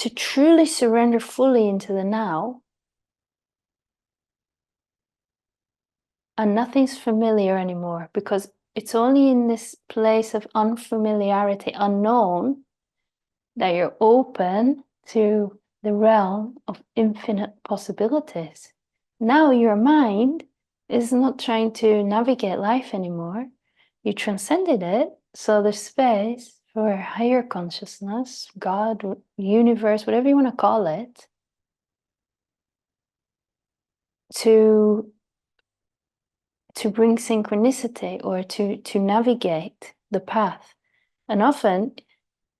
to truly surrender fully into the now, and nothing's familiar anymore, because it's only in this place of unfamiliarity, unknown, that you're open to the realm of infinite possibilities. Now your mind is not trying to navigate life anymore. You transcended it, so there's space for higher consciousness, God, universe, whatever you want to call it, to bring synchronicity, or to navigate the path. And often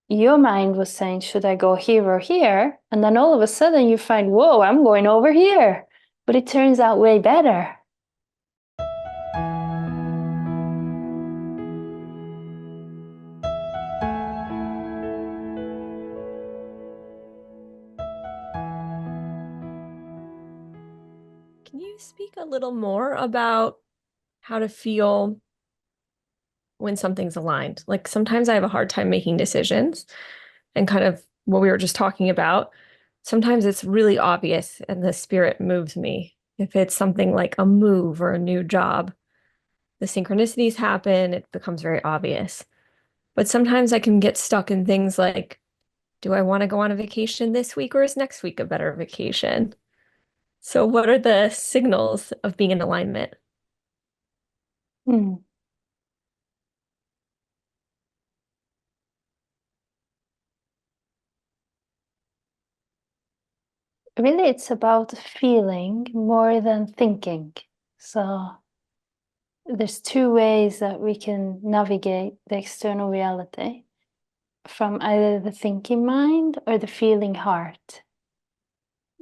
your mind was saying, should I go here or here? And then all of a sudden you find, whoa, I'm going over here. But it turns out way better. Can you speak a little more about how to feel when something's aligned? Like sometimes I have a hard time making decisions, and kind of what we were just talking about. Sometimes it's really obvious and the spirit moves me. If it's something like a move or a new job, the synchronicities happen, it becomes very obvious. But sometimes I can get stuck in things like, do I want to go on a vacation this week, or is next week a better vacation? So what are the signals of being in alignment? Really, it's about feeling more than thinking. So there's two ways that we can navigate the external reality: from either the thinking mind or the feeling heart.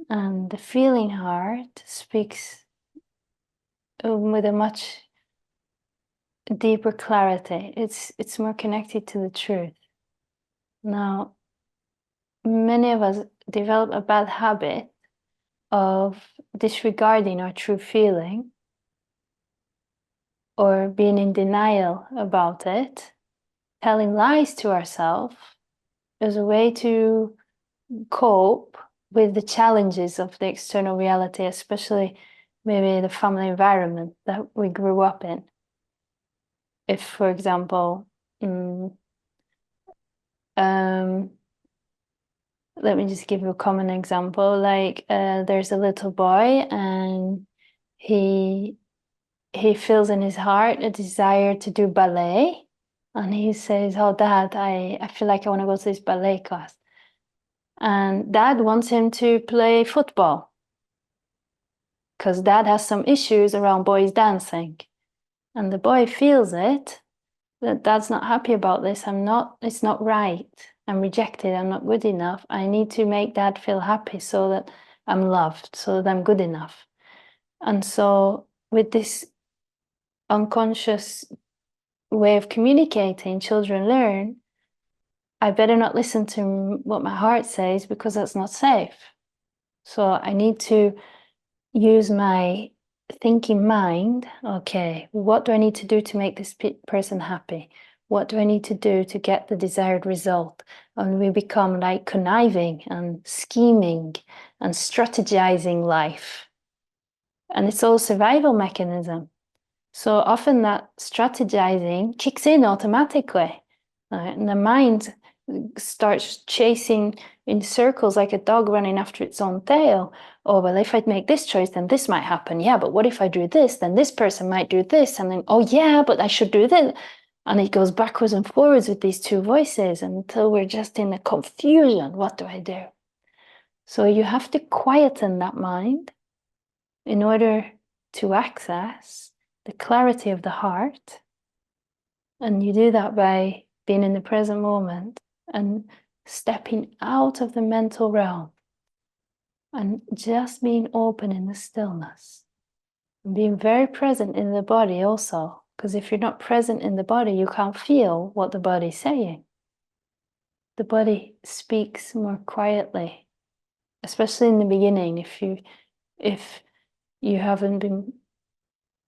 And the feeling heart speaks with a much deeper clarity. It's more connected to the truth. Now, many of us develop a bad habit of disregarding our true feeling, or being in denial about it, telling lies to ourselves as a way to cope with the challenges of the external reality, especially maybe the family environment that we grew up in. If, for example, let me just give you a common example. Like there's a little boy, and he feels in his heart a desire to do ballet, and he says, oh, Dad, I feel like I want to go to this ballet class. And Dad wants him to play football because Dad has some issues around boys dancing. And the boy feels it, that Dad's not happy about this. It's not right. I'm rejected. I'm not good enough. I need to make Dad feel happy so that I'm loved, so that I'm good enough. And so with this unconscious way of communicating, children learn, I better not listen to what my heart says, because that's not safe. So I need to use my thinking mind. Okay, what do I need to do to make this person happy? What do I need to do to get the desired result? And we become like conniving and scheming and strategizing life. And it's all survival mechanism. So often that strategizing kicks in automatically, right? And the mind starts chasing in circles like a dog running after its own tail. Oh, well, if I make this choice, then this might happen. Yeah, but what if I do this? Then this person might do this. And then, oh, yeah, but I should do this. And it goes backwards and forwards with these two voices until we're just in a confusion. What do I do? So you have to quieten that mind in order to access the clarity of the heart. And you do that by being in the present moment and stepping out of the mental realm and just being open in the stillness. And being very present in the body also, because if you're not present in the body, you can't feel what the body's saying. The body speaks more quietly, especially in the beginning. If you haven't been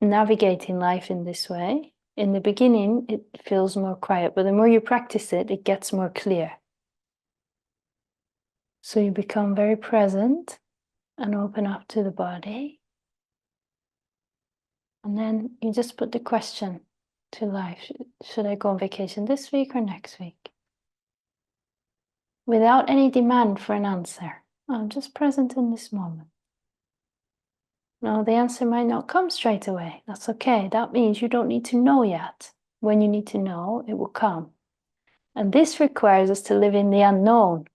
navigating life in this way, in the beginning it feels more quiet, but the more you practice it, it gets more clear. So you become very present and open up to the body. And then you just put the question to life. Should I go on vacation this week or next week? Without any demand for an answer. I'm just present in this moment. No, the answer might not come straight away. That's okay. That means you don't need to know yet. When you need to know, it will come. And this requires us to live in the unknown.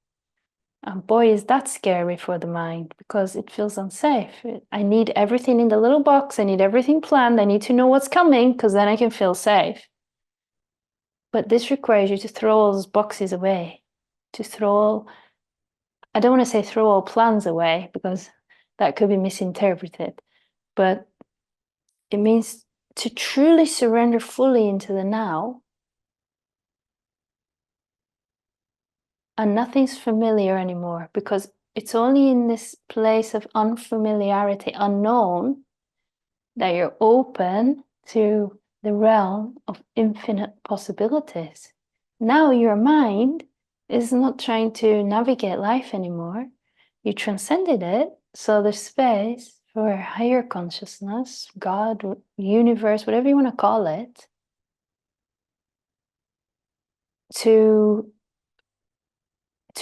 And boy, is that scary for the mind, because it feels unsafe. I need everything in the little box. I need everything planned. I need to know what's coming, because then I can feel safe. But this requires you to throw all those boxes away, to throw, I don't want to say throw all plans away, because that could be misinterpreted. But it means to truly surrender fully into the now. And nothing's familiar anymore, because it's only in this place of unfamiliarity, unknown, that you're open to the realm of infinite possibilities. Now your mind is not trying to navigate life anymore. You transcended it, so there's space for higher consciousness, God, universe, whatever you want to call it, to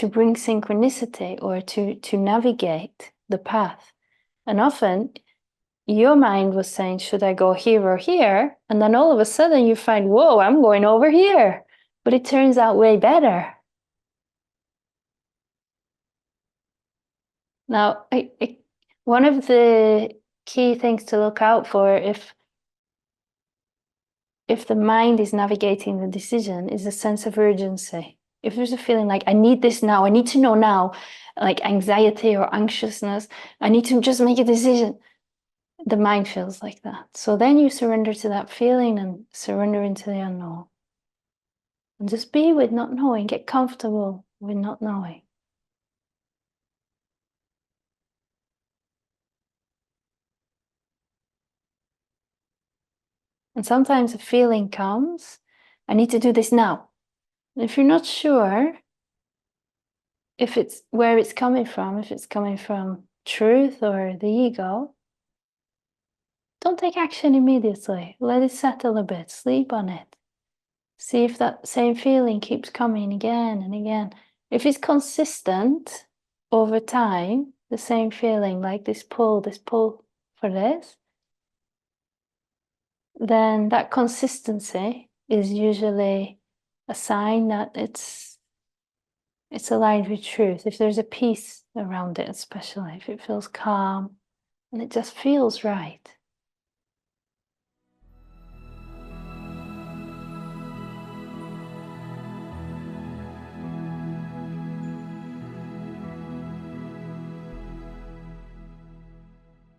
bring synchronicity, or to navigate the path. And often your mind was saying, should I go here or here? And then all of a sudden you find, whoa, I'm going over here. But it turns out way better. Now, one of the key things to look out for, if the mind is navigating the decision, is a sense of urgency. If there's a feeling like, I need this now, I need to know now, like anxiety or anxiousness, I need to just make a decision. The mind feels like that. So then you surrender to that feeling and surrender into the unknown. And just be with not knowing, get comfortable with not knowing. And sometimes a feeling comes, I need to do this now. And if you're not sure if it's where it's coming from, if it's coming from truth or the ego, don't take action immediately. Let it settle a bit, sleep on it. See if that same feeling keeps coming again and again. If it's consistent over time, the same feeling, like this pull for this, then that consistency is usually a sign that it's aligned with truth. If there's a peace around it, especially if it feels calm and it just feels right.